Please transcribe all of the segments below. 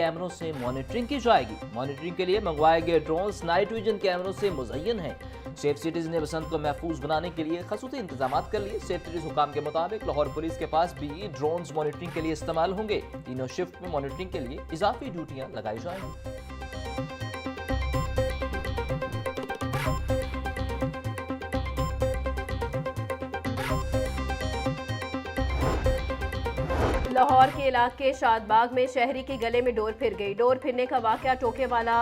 कैमरों से मॉनिटरिंग की जाएगी। मॉनिटरिंग के लिए मंगवाए गए ड्रोन्स नाइट विजन कैमरों से मुज़य्यन हैं। सेफ सिटीज ने बसंत को महफूज बनाने के लिए खसूसी इंतजाम कर लिए। सेफ सिटीज हुकाम के मुताबिक लाहौर पुलिस के पास भी ड्रोन्स मॉनिटरिंग के लिए इस्तेमाल होंगे। तीनों शिफ्ट में मॉनिटरिंग के लिए इजाफी ड्यूटियां लगाई जाएंगी। लाहौर के इलाके शादबाग में शहरी के गले में डोर फिर गई। डोर फिरने का वाकया टोकेवाला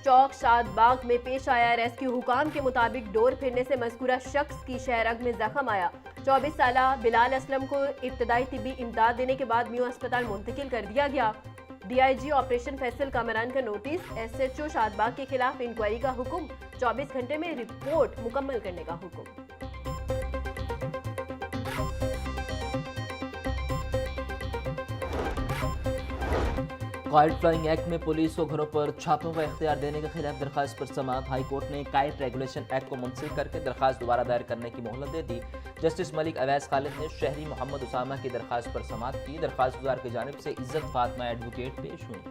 चौक शादबाग में पेश आया। रेस्क्यू हुकाम के मुताबिक डोर फिरने से मज़कूरा शख्स की शहरग में जख्म आया। 24 साला बिलाल असलम को इब्तदाई तिब्बी इमदाद देने के बाद म्यू अस्पताल मुंतकिल कर दिया गया। DIG ऑपरेशन फैसल कामरान का नोटिस, SHO शादबाग के खिलाफ इंक्वायरी का हुक्म, 24 घंटे में रिपोर्ट मुकम्मल करने का हुक्म। काइट फ्लाइंग एक्ट में पुलिस को घरों पर छापों का इख्तियार देने के खिलाफ दरखास्त पर समाअत। हाई कोर्ट ने काइट रेगुलेशन एक्ट को मुंसलिक करके दरखास्त दोबारा दायर करने की मोहलत दे दी। जस्टिस मलिक अवैस खालिद ने शहरी मोहम्मद उसामा की दरखास्त पर समाअत की। दरखास्त गुजार की जानिब से इज्जत फातिमा एडवोकेट पेश हुई।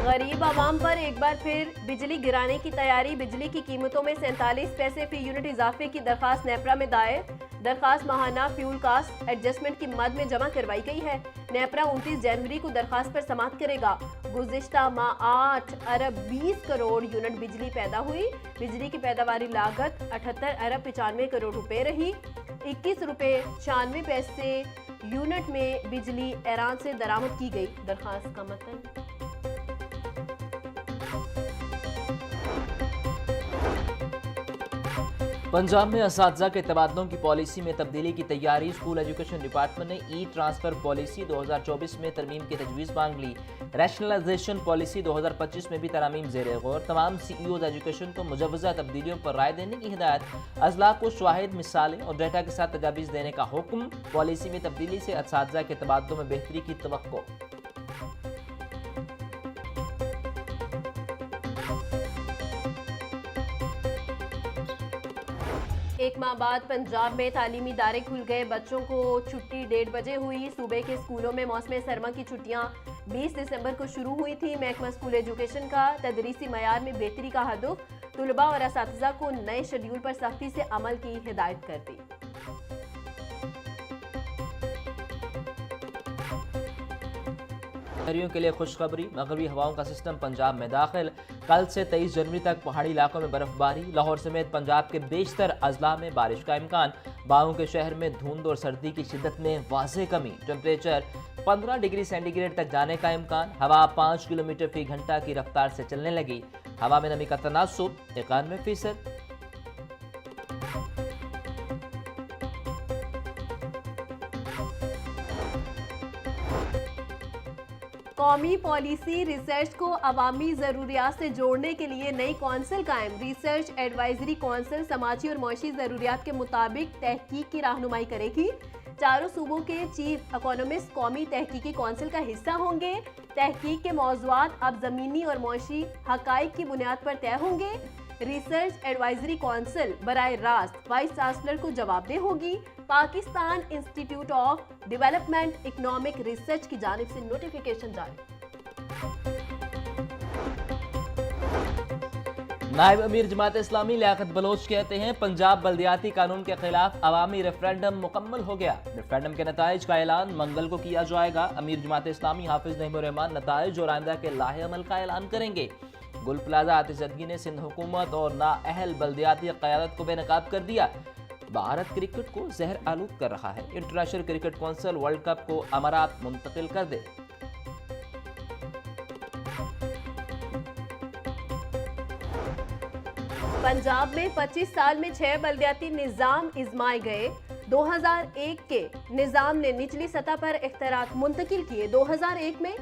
गरीब आवाम पर एक बार फिर बिजली गिराने की तैयारी। बिजली की कीमतों में 47 पैसे फी यूनिट इजाफे की दरखास्त नेपरा में दायर। दरखास्त माहाना फ्यूल कास्ट एडजस्टमेंट की मद में जमा करवाई गई है। नेपरा 29 जनवरी को दरखास्त पर समाअत करेगा। गुज़िश्ता माह 8 अरब 20 करोड़ यूनिट बिजली पैदा हुई। बिजली की पैदावारी लागत 78 अरब 95 करोड़ रुपए रही। 21 रुपए 96 पैसे यूनिट में बिजली ईरान से दरामद की गई। दरखास्त का मतलब पंजाब में असातिज़ा के तबादलों की पॉलिसी में तब्दीली की तैयारी। स्कूल एजुकेशन डिपार्टमेंट ने ट्रांसफ़र पॉलिसी 2024 में तरमीम की तजवीज़ मांग ली। रैशनलाइजेशन पॉलिसी 2025 में भी तरामीम ज़ेर गौर। तमाम CEOs एजुकेशन को मुजवज़ा तब्दीलियों पर राय देने की हिदायत। अजला को शवाहिद, मिसालें और डेटा के साथ तजावीज़ देने का हुक्म। पॉलिसी में तब्दीली से असातिज़ा के तबादलों में बेहतरी की तवक्को। एक माह बाद पंजाब में तालीमी इदारे खुल गए। बच्चों को छुट्टी 1:30 बजे हुई। सूबे के स्कूलों में मौसम सरमा की छुट्टियां 20 दिसंबर को शुरू हुई थी। महकमा स्कूल एजुकेशन का तदरीसी मयार में बेहतरी का हदफ। तुलबा और असातिज़ा को नए शेड्यूल पर सख्ती से अमल की हिदायत कर दी। शहरियों के लिए खुशखबरी। मगरबी हवाओं का सिस्टम पंजाब में दाखिल। कल से 23 जनवरी तक पहाड़ी इलाकों में बर्फबारी। लाहौर समेत पंजाब के बेशतर अजला में बारिश का इम्कान। बागों के शहर में धुंध और सर्दी की शिद्दत में वाज़ेह कमी। टेम्परेचर 15 डिग्री सेंटीग्रेड तक जाने का इम्कान। हवा 5 किलोमीटर फी घंटा की रफ्तार से चलने लगी। हवा में नमी का तनासुब 91%। कौमी पॉलिसी रिसर्च को अवामी ज़रूरियात से जोड़ने के लिए नई कौंसिल कायम। रिसर्च एडवाइजरी कौंसिल समाजी और मौशी ज़रूरियात के मुताबिक तहकीक की रहनुमाई करेगी। चारों सूबों के चीफ इकोनॉमिस्ट कौमी तहकीकी कौंसिल का हिस्सा होंगे। तहकीक के मौज़ूआत अब ज़मीनी और मौशी हक़ाइक़ की बुनियाद पर तय होंगे। रिसर्च एडवाइजरी कौंसिल बराए रास्त वाइस चांसलर को जवाबदेह होगी। Pakistan institute of development economic research की जानिब से नोटिफिकेशन जारी। नायब अमीर जमात इस्लामी लियाकत बलोच कहते हैं पंजाब बल्दियाती कानून के खिलाफ अवामी रेफरेंडम मुकम्मल हो गया। रेफरेंडम के नताइज का ऐलान मंगल को किया जाएगा। अमीर जमात इस्लामी हाफिज नईमुर रहमान नताइज और आइंदा के लाहे अमल का ऐलान करेंगे। गुल प्लाजा आतिशदगी ने सिंध हुकूमत और नाअहल बल्दियाती क़यादत को बेनकाब कर दिया। भारत क्रिकेट को जहर आलूद कर रहा है। International cricket council world cup को अमारात मुंतकिल कर दे। पंजाब में 25 साल में 6 बल्दियाती निज़ाम इज़माए गए। 2001 के निज़ाम ने निचली सतह पर इख्तियारात मुंतकिल किए। 2001 में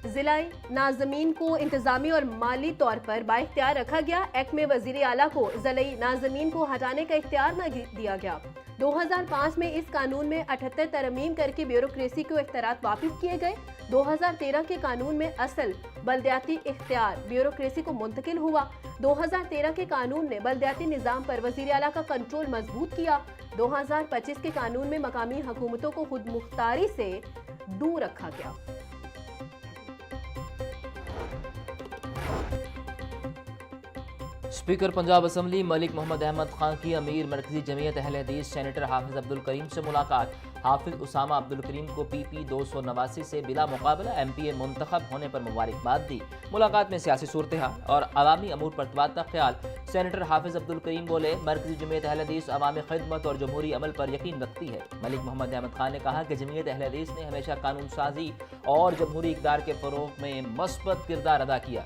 ज़िलाई नाज़मीन को इंतज़ामी और माली तौर पर बाइख्तियार रखा गया। एक्ट में वज़ीर आला को ज़िलाई नाज़मीन को हटाने का इख्तियार न दिया गया। 2005 में इस कानून में 78 तरमीम करके ब्यूरोक्रेसी को इख्तियारात वापस किए गए। 2013 के कानून में असल बल्दियाती इख्तियार ब्यूरोक्रेसी को मुंतकिल हुआ। 2013 के कानून ने बल्दियाती निज़ाम पर वज़ीर आला का कंट्रोल मजबूत किया। 2025 के कानून में मकामी हुकूमतों को खुद मुख्तारी से दूर रखा गया। स्पीकर पंजाब असम्बली मलिक मोहम्मद अहमद खान की अमीर मरकजी जमीयत अहले हदीस सेनेटर हाफिज अब्दुल करीम से मुलाकात। हाफिज उसामा अब्दुल करीम को PP 289 से बिला मुकाबला MPA मुंतखब होने पर मुबारकबाद दी। मुलाकात में सियासी सूरत हाल और अवामी अमूर पर तबादला ख्याल। सेनेटर हाफिज अब्दुल करीम बोले, मरकजी जमीयत अहले हदीस अवामी खिदमत और जमहूरी अमल पर यकीन रखती है। मलिक मोहम्मद अहमद खान ने कहा कि जमीयत अहले हदीस ने हमेशा कानून साजी और जमहूरी इक़दार के फ़रोग़ में मस्बत किरदार अदा किया।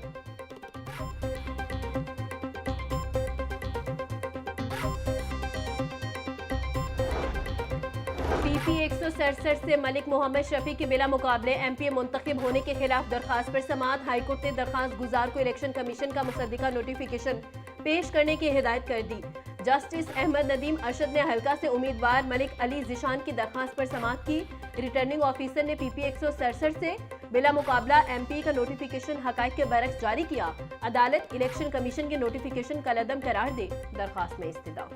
PP 167 से मलिक मोहम्मद शफी के बिला मुकाबले MPA मुंतखब होने के खिलाफ दरखास्त पर समाअत। हाईकोर्ट ने दरखास्त गुजार को इलेक्शन कमीशन का मुसद्दिका नोटिफिकेशन पेश करने की हिदायत कर दी। जस्टिस अहमद नदीम अरशद ने हल्का से उम्मीदवार मलिक अली जिशान की दरखास्त पर समाअत की। रिटर्निंग ऑफिसर ने PP 167 से बिला मुकाबला MPA का नोटिफिकेशन हकाइक के बरक्स जारी किया। अदालत इलेक्शन कमीशन के नोटिफिकेशन कलअदम करार दे। दरखास्त में इस्तदा।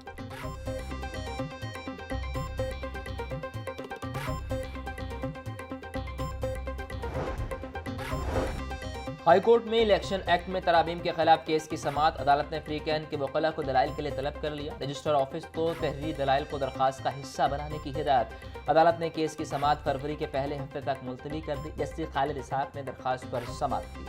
हाईकोर्ट में इलेक्शन एक्ट में तरामीम के खिलाफ केस की समाअत। अदालत ने फ्रीकैन के वकला को दलाइल के लिए तलब कर लिया। रजिस्टर ऑफिस को तहरीरी दलाइल को दरखास्त का हिस्सा बनाने की हिदायत। अदालत ने केस की समाअत फरवरी के पहले हफ्ते तक मुलतवी कर दी। जस्टिस खालिद इसहाक ने दरखास्त पर समाअत की।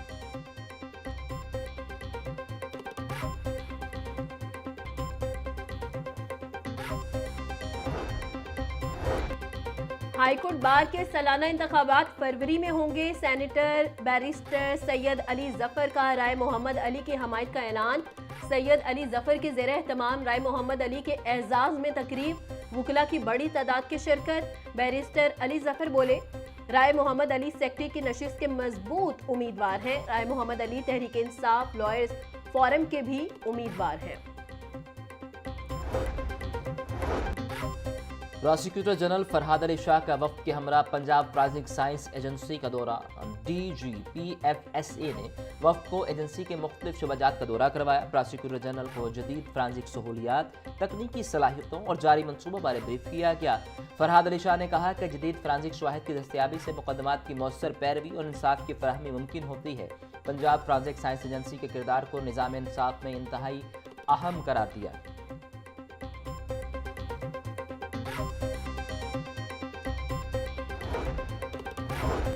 हाईकोर्ट बार के सालाना इंतखाबात फरवरी में होंगे। सेनेटर बैरिस्टर सैयद अली जफर का राय मोहम्मद अली की हमायत का ऐलान। सैयद अली जफर के ज़ेरे एहतमाम राय मोहम्मद अली के एजाज में तकरीब, वकला की बड़ी तादाद की शिरकत। बैरिस्टर अली जफर बोले, राय मोहम्मद अली सेक्रेटरी की नशिस्त के मजबूत उम्मीदवार हैं। राय मोहम्मद अली तहरीक इंसाफ लॉयर्स फोरम के भी उम्मीदवार हैं। प्रोसिक्यूटर जनरल फरहाद अली शाह का वफ्द के हमरा पंजाब फॉरेंसिक साइंस एजेंसी का दौरा। DGPFSA ने वफ्द को एजेंसी के मुख्तलिफ शुबजात का दौरा करवाया। प्रोसिक्यूटर जनरल को जदीद फॉरेंसिक सहूलियात, तकनीकी सलाहियतों और जारी मनसूबों बारे ब्रीफ किया गया। फरहाद अली शाह ने कहा कि जदीद फॉरेंसिक शवाहिद की दस्तियाबी से मुकदमात की मौसर पैरवी और इंसाफ की फराहमी मुमकिन होती है। पंजाब फॉरेंसिक साइंस एजेंसी के किरदार को निज़ाम इंसाफ में इंतहाई अहम करार दिया।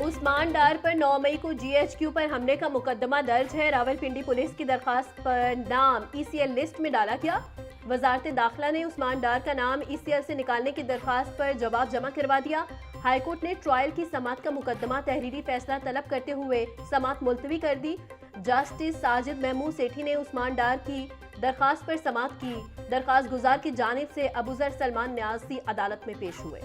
उस्मान डार पर 9 मई को GHQ पर हमले का मुकदमा दर्ज है। रावलपिंडी पुलिस की दरखास्त पर नाम ECL लिस्ट में डाला गया। वजारत दाखिला ने उस्मान डार का नाम ECL से निकालने की दरखास्त पर जवाब जमा करवा दिया। हाईकोर्ट ने ट्रायल की समाअत का मुकदमा तहरीरी फैसला तलब करते हुए समाअत मुलतवी कर दी। जस्टिस साजिद महमूद सेठी ने उस्मान डार की दरखास्त पर समाअत की। दरखास्त गुजार की जानिब से अबूजर सलमान न्यासी अदालत में पेश हुए।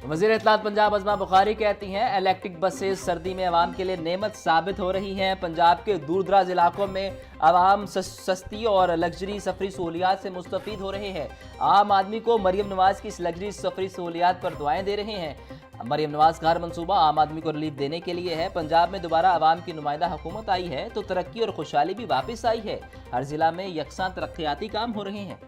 वज़ीर इत्तलात पंजाब अज़मा बुखारी कहती हैं, इलेक्ट्रिक बसेस सर्दी में आवाम के लिए नेमत साबित हो रही हैं। पंजाब के दूर दराज इलाकों में आवाम सस्ती और लग्जरी सफरी सहूलियात से मुस्तफ़ीद हो रहे हैं। आम आदमी को मरीम नवाज की इस लग्जरी सफरी सहूलियात पर दुआएं दे रहे हैं। मरीम नवाज का हर मनसूबा आम आदमी को रिलीफ देने के लिए है। पंजाब में दोबारा आवाम की नुमाइंदा हुकूमत आई है तो तरक्की और खुशहाली भी वापस आई है। हर जिला में यकसां तरक्याती काम हो रहे हैं।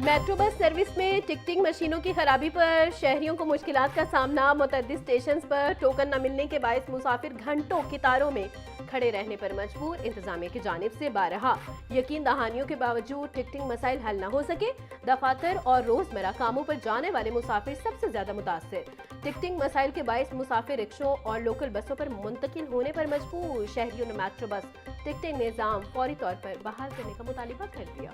मेट्रो बस सर्विस में टिकटिंग मशीनों की खराबी पर शहरियों को मुश्किलात का सामना। मुतअद्दिद स्टेशन पर टोकन न मिलने के बायस मुसाफिर घंटों कतारों में खड़े रहने पर मजबूर। इंतजामिया की जानिब से बारहा यकीन दहानियों के बावजूद टिकटिंग मसाइल हल न हो सके। दफातर और रोजमर्रा कामों पर जाने वाले मुसाफिर सबसे ज्यादा मुतासर। टिकटिंग मसाइल के बायस मुसाफिर रिक्शों और लोकल बसों पर मुंतकिल होने पर मजबूर। शहरियों ने मेट्रो बस टिकटिंग निज़ाम फौरी तौर पर बहाल करने का मुतालिबा कर दिया।